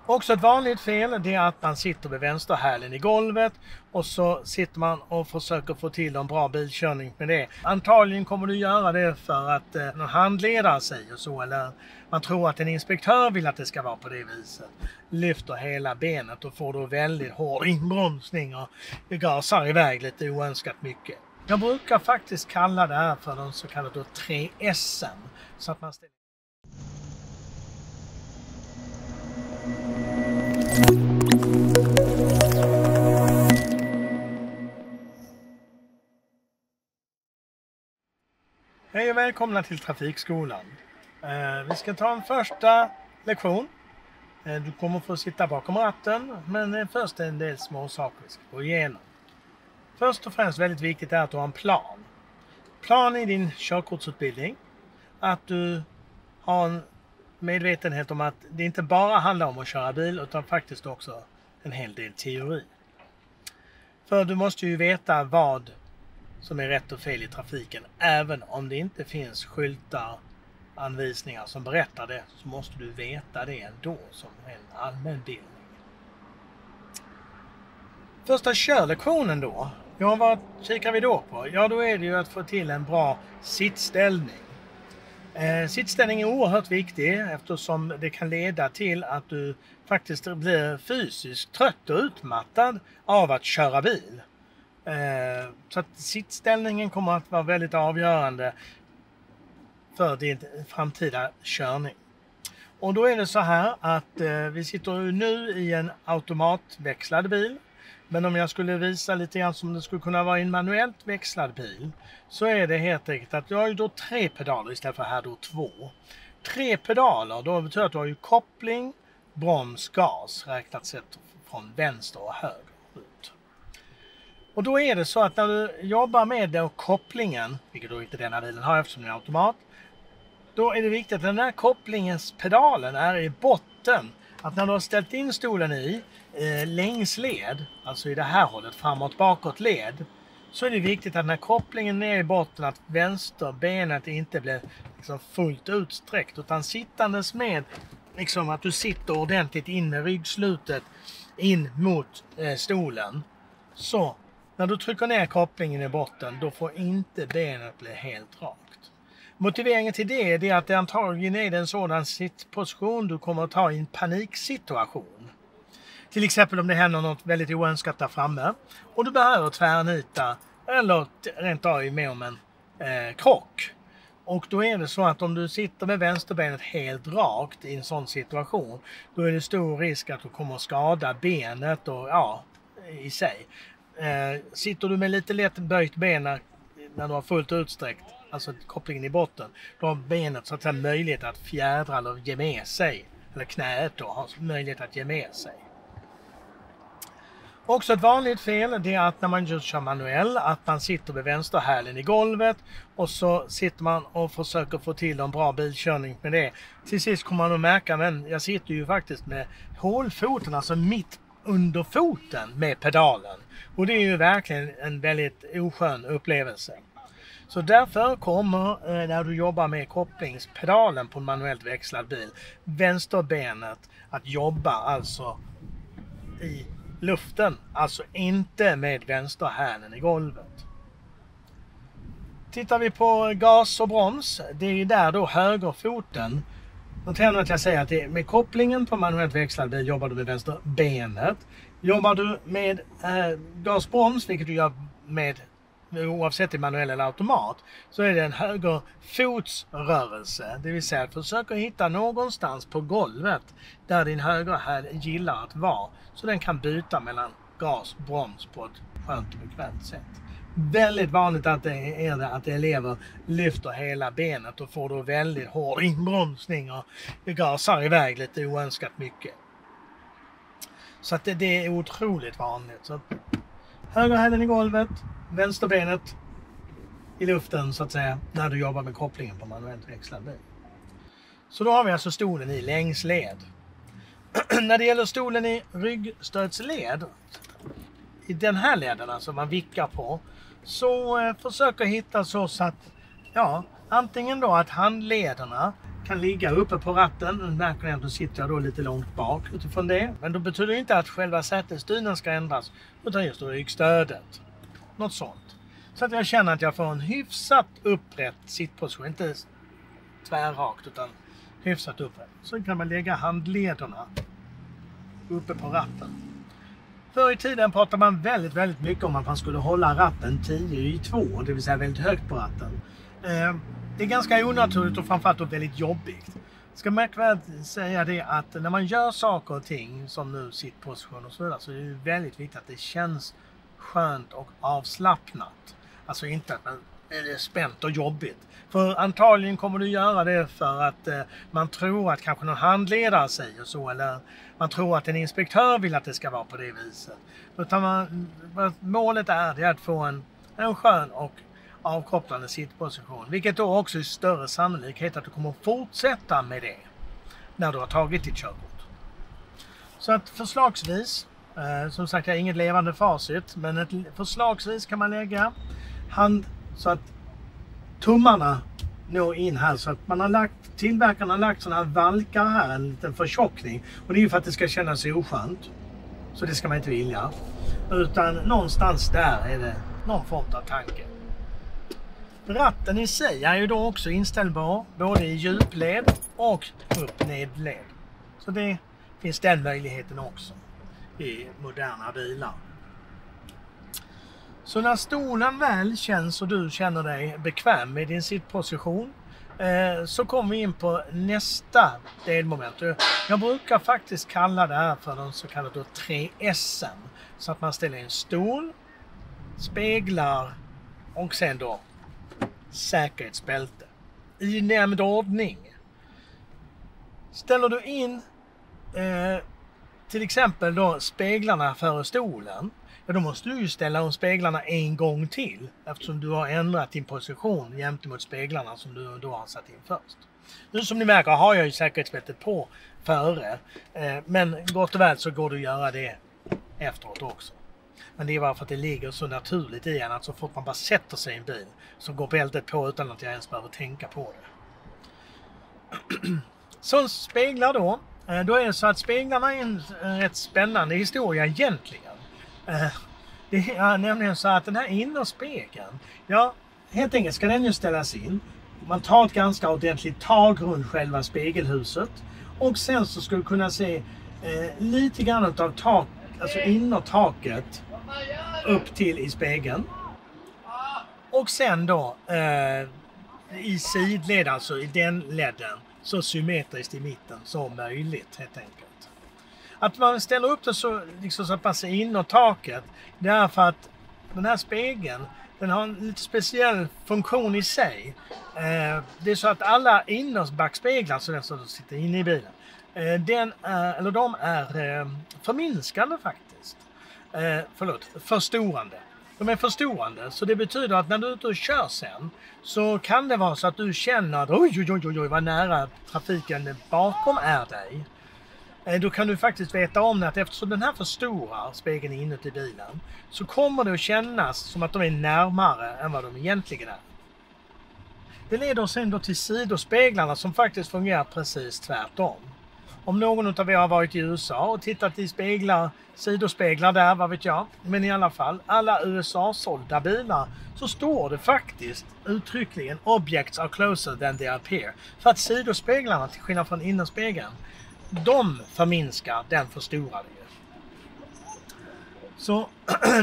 Också ett vanligt fel det är att man sitter med vänsterhälen i golvet och så sitter man och försöker få till en bra bilkörning med det. Antagligen kommer du göra det för att någon handledare säger så, eller man tror att en inspektör vill att det ska vara på det viset. Lyfter hela benet och får då väldigt hård inbromsning och gasar iväg lite oönskat mycket. Jag brukar faktiskt kalla det här för de så kallade 3S:en. Så att man ställer... Hej och välkomna till Trafikskolan. Vi ska ta en första lektion. Du kommer få sitta bakom ratten, men först en del små saker vi ska gå igenom. Först och främst väldigt viktigt är att du har en plan. Plan i din körkortsutbildning. Att du har en medvetenhet om att det inte bara handlar om att köra bil utan faktiskt också en hel del teori. För du måste ju veta vad som är rätt och fel i trafiken. Även om det inte finns skyltar, anvisningar som berättar det, så måste du veta det ändå som en allmänbildning. Första körlektionen då. Ja, vad kikar vi då på? Ja, då är det ju att få till en bra sittställning. Sittställning är oerhört viktig eftersom det kan leda till att du faktiskt blir fysiskt trött och utmattad av att köra bil. Så att sittställningen kommer att vara väldigt avgörande för din framtida körning. Och då är det så här att vi sitter nu i en automatväxlad bil. Men om jag skulle visa lite grann som det skulle kunna vara en manuellt växlad bil, så är det helt enkelt att du har ju då 3 pedaler istället för här då 2. 3 pedaler, då betyder att du har ju koppling, broms, gas räknat sett från vänster och höger ut. Och då är det så att när du jobbar med då kopplingen, vilket då inte denna bilen har eftersom den är automat, då är det viktigt att den här kopplingens pedalen är i botten. Att när du har ställt in stolen i längsled, alltså i det här hållet framåt bakåt led, så är det viktigt att när kopplingen är i botten att vänsterbenet inte blir liksom fullt utsträckt utan sittandes med liksom att du sitter ordentligt in med ryggslutet in mot stolen. Så när du trycker ner kopplingen i botten, då får inte benet bli helt rakt. Motiveringen till det är att det antagligen är en sådan sittposition du kommer att ta i en paniksituation. Till exempel om det händer något väldigt oönskat där framme och du behöver tvärnita eller rent av är med om en krock. Och då är det så att om du sitter med vänsterbenet helt rakt i en sån situation, då är det stor risk att du kommer att skada benet och i sig. Sitter du med lite lätt böjt ben när du har fullt utsträckt, alltså kopplingen i botten, då har benet så att säga möjlighet att fjädra eller ge med sig, eller knät då har möjlighet att ge med sig. Också ett vanligt fel det är att när man just kör manuell, att man sitter med vänsterhälen i golvet och så sitter man och försöker få till en bra bilkörning med det. Till sist kommer man att märka, men jag sitter ju faktiskt med hålfoten, alltså mitt under foten med pedalen. Och det är ju verkligen en väldigt oskön upplevelse. Så därför kommer, när du jobbar med kopplingspedalen på en manuellt växlad bil, vänsterbenet att jobba alltså i luften, alltså inte med vänsterhälen i golvet. Tittar vi på gas och broms, det är där då högerfoten. Notera att jag säger att med kopplingen på manuellt växlad bil jobbar du med vänsterbenet. Jobbar du med gasbroms, vilket du gör med oavsett i manuell eller automat, så är det en högerfotsrörelse. Det vill säga att försöka hitta någonstans på golvet där din högerhäl gillar att vara. Så den kan byta mellan gas och broms på ett skönt och bekvämt sätt. Väldigt vanligt att det är att elever lyfter hela benet och får då väldigt hård inbromsning och gasar iväg lite oönskat mycket. Så att det är otroligt vanligt. Så högerhälen i golvet, vänsterbenet i luften så att säga, när du jobbar med kopplingen på manuellt växlad bil. Så då har vi alltså stolen i längsled. När det gäller stolen i ryggstödsled, i den här leden alltså man vickar på, så försöker hitta så att antingen då att handlederna kan ligga uppe på ratten. Nu märker jag att du sitter då lite långt bak utifrån det. Men det betyder inte att själva sätesdynan ska ändras, utan just rygstödet. Något sånt. Så att jag känner att jag får en hyfsat upprätt sittposition. Inte tvärrakt utan hyfsat upprätt. Så kan man lägga handlederna uppe på ratten. Förr i tiden pratade man väldigt mycket om att man skulle hålla ratten 10/2, det vill säga väldigt högt på ratten. Det är ganska onaturligt och framförallt väldigt jobbigt. Ska man säga det att när man gör saker och ting som nu sittposition och så vidare, så är det väldigt viktigt att det känns skönt och avslappnat. Alltså inte att det är spänt och jobbigt. För antagligen kommer du göra det för att man tror att kanske någon handledare säger så, eller man tror att en inspektör vill att det ska vara på det viset. Utan målet är att få en skön och avkopplande sittposition. Vilket då också är större sannolikhet att du kommer fortsätta med det när du har tagit ditt körkort. Så att förslagsvis, som sagt jag har inget levande facit, men förslagsvis kan man lägga hand så att tummarna når in här, så att tillverkarna har lagt sådana här valkar här, en liten förtjockning, och det är ju för att det ska kännas oskönt, så det ska man inte vilja, utan någonstans där är det någon form av tanke. Ratten i sig är ju då också inställbar både i djupled och upp-nedled, så det finns den möjligheten också i moderna bilar. Så när stolen väl känns och du känner dig bekväm med din sittposition, så kommer vi in på nästa delmoment. Jag brukar faktiskt kalla det här för de så kallade 3S:en. Så att man ställer en stol, speglar och sen då säkerhetsbälte. I nämnd ordning. Ställer du in till exempel då speglarna före stolen, ja, då måste du ju ställa om speglarna en gång till, eftersom du har ändrat din position gentemot speglarna som du då har satt in först. Nu som ni märker har jag ju säkerhetsbältet på före, men gott och väl så går det att göra det efteråt också. Men det är bara för att det ligger så naturligt i en att så fort man bara sätter sig i en bil så går bältet på utan att jag ens behöver tänka på det. Så speglar då är det så att speglarna är en rätt spännande historia egentligen. Det är nämligen så att den här innerspegeln, ja, helt enkelt ska den ju ställas in. Man tar ett ganska ordentligt tag runt själva spegelhuset och sen så ska du kunna se lite grann av tak, alltså innertaket upp till i spegeln. Och sen då i sidled, alltså i den ledden, så symmetriskt i mitten som möjligt helt enkelt. Att man ställer upp det så, liksom, så att man ser in och taket, det är för att den här spegeln, den har en lite speciell funktion i sig. Det är så att alla innersbackspeglar, så den som sitter inne i bilen, de är förminskande faktiskt. Förstorande. De är förstorande, så det betyder att när du är ute och kör sen så kan det vara så att du känner att oj vad nära trafiken bakom är dig. Då kan du faktiskt veta om att eftersom den här förstorar spegeln inuti bilen så kommer det att kännas som att de är närmare än vad de egentligen är. Det leder sen då till sidospeglarna som faktiskt fungerar precis tvärtom. Om någon av er har varit i USA och tittat i sidospeglar där, vad vet jag. Men i alla fall, alla USA-sålda bilar så står det faktiskt uttryckligen objects are closer than they appear. För att sidospeglarna, till skillnad från innerspegeln, de förminskar den förstorade. Så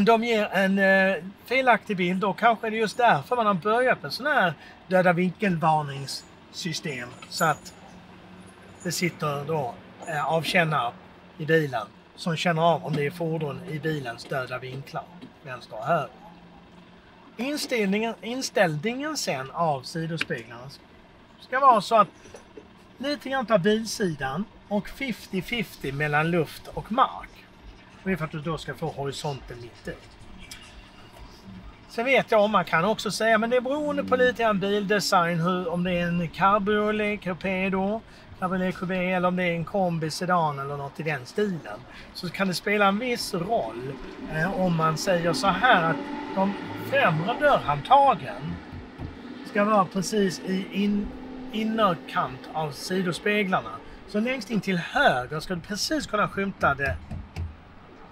de ger en felaktig bild och kanske är det just därför man har börjat med sån här döda vinkelvarningssystem. Så att det sitter då avkännare i bilen som känner av om det är fordon i bilens döda vinklar, vänster och höger. Inställningen sen av sidospeglarna ska vara så att lite grann av bilsidan och 50-50 mellan luft och mark. Det är för att du då ska få horisonten mitt i. Sen vet jag om man kan också säga, men det är beroende på lite grann bildesign, om det är en cabriolet coupé då, cabriolet coupé, eller om det är en kombi sedan eller något i den stilen, så kan det spela en viss roll om man säger så här att de främre dörrhandtagen ska vara precis innerkant av sidospeglarna. Så längst in till höger ska du precis kunna skymta det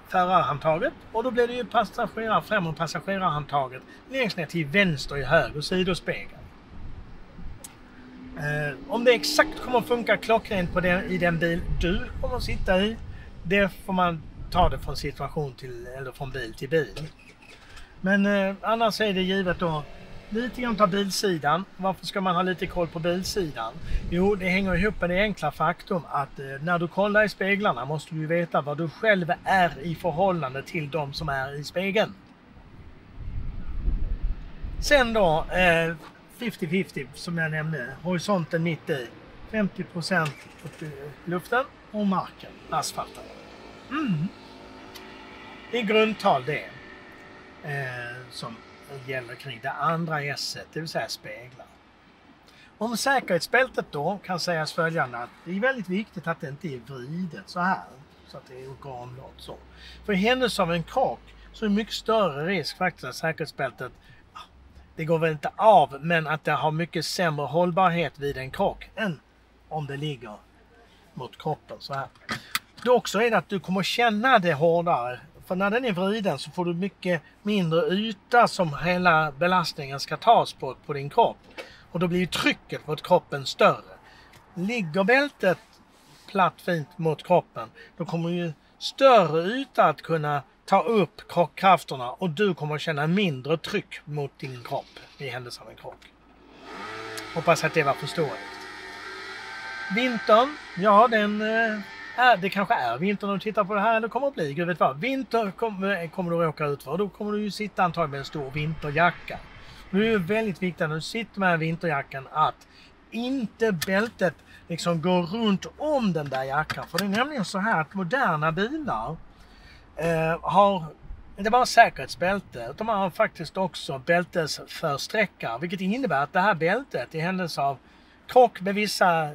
förarhandtaget, och då blir det ju fram- och passagerarhandtaget längst ner till vänster i höger sidospegel. Om det exakt kommer att funka klockrent i den bil du kommer att sitta i, det får man ta det från situation till, eller från bil till bil. Men annars är det givet då lite grann ta bilsidan. Varför ska man ha lite koll på bilsidan? Jo, det hänger ihop med det enkla faktum att när du kollar i speglarna måste du veta vad du själv är i förhållande till de som är i spegeln. Sen då 50-50 som jag nämnde, horisonten mitt i. 50% upp i luften och marken, asfalten. Det är grundtal det som gäller kring det andra S-et, det vill säga speglar. Om säkerhetsbältet då kan sägas följande, att det är väldigt viktigt att det inte är vridet så här, så att det är organlåt så. För i händelse av en krock så är det mycket större risk faktiskt att säkerhetsbältet, det går väl inte av, men att det har mycket sämre hållbarhet vid en krock än om det ligger mot kroppen så här. Det också är att du kommer känna det hårdare. För när den är vriden så får du mycket mindre yta som hela belastningen ska tas på din kropp. Och då blir ju trycket mot kroppen större. Ligger bältet platt fint mot kroppen, då kommer ju större yta att kunna ta upp krockkrafterna, och du kommer att känna mindre tryck mot din kropp i händelse av en krock. Hoppas att det var förståeligt. Vintern, ja det kanske är vinter när du tittar på det här, eller kommer att bli, gud vet vad. Vinter kommer du råka ut för, då kommer du ju sitta antagligen med en stor vinterjacka. Det är ju väldigt viktigt när du sitter med vinterjackan att inte bältet liksom går runt om den där jackan. För det är nämligen så här att moderna bilar har inte bara säkerhetsbälte, utan man har faktiskt också bältesförsträckare, vilket innebär att det här bältet i händelse av krock med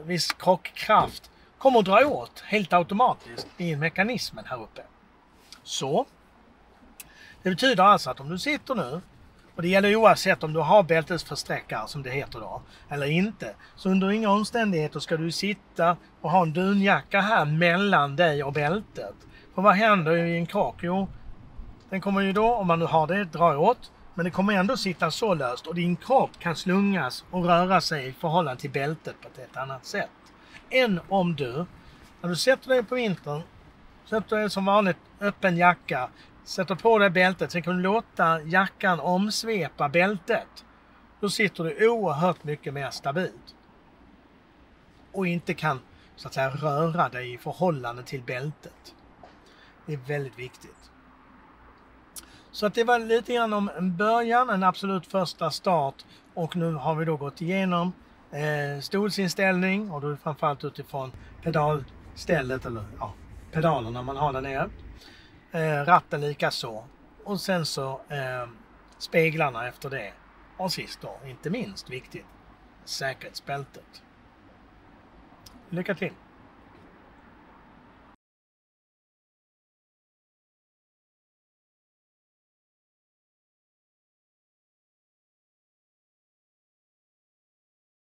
viss krockkraft kommer att dra åt helt automatiskt i mekanismen här uppe. Så det betyder alltså att om du sitter nu, och det gäller oavsett om du har bältesförsträckare som det heter då, eller inte, så under inga omständigheter ska du sitta och ha en dunjacka här mellan dig och bältet. För vad händer i en krock? Jo, den kommer ju då, om man nu har det, dra åt, men det kommer ändå sitta så löst, och din kropp kan slungas och röra sig i förhållande till bältet på ett annat sätt. Än om du, när du sätter dig på vintern, sätter dig som vanligt öppen jacka, sätter på dig bältet, sen kan du låta jackan omsvepa bältet. Då sitter du oerhört mycket mer stabilt. Och inte kan så att säga röra dig i förhållande till bältet. Det är väldigt viktigt. Så att det var lite grann om en början, en absolut första start. Och nu har vi då gått igenom stolsinställning, och då är det framförallt utifrån pedalstället, eller ja, pedalerna man har där nere. Ratten lika så. Och sen så speglarna efter det. Och sist då, inte minst viktigt, säkerhetsbältet. Lycka till!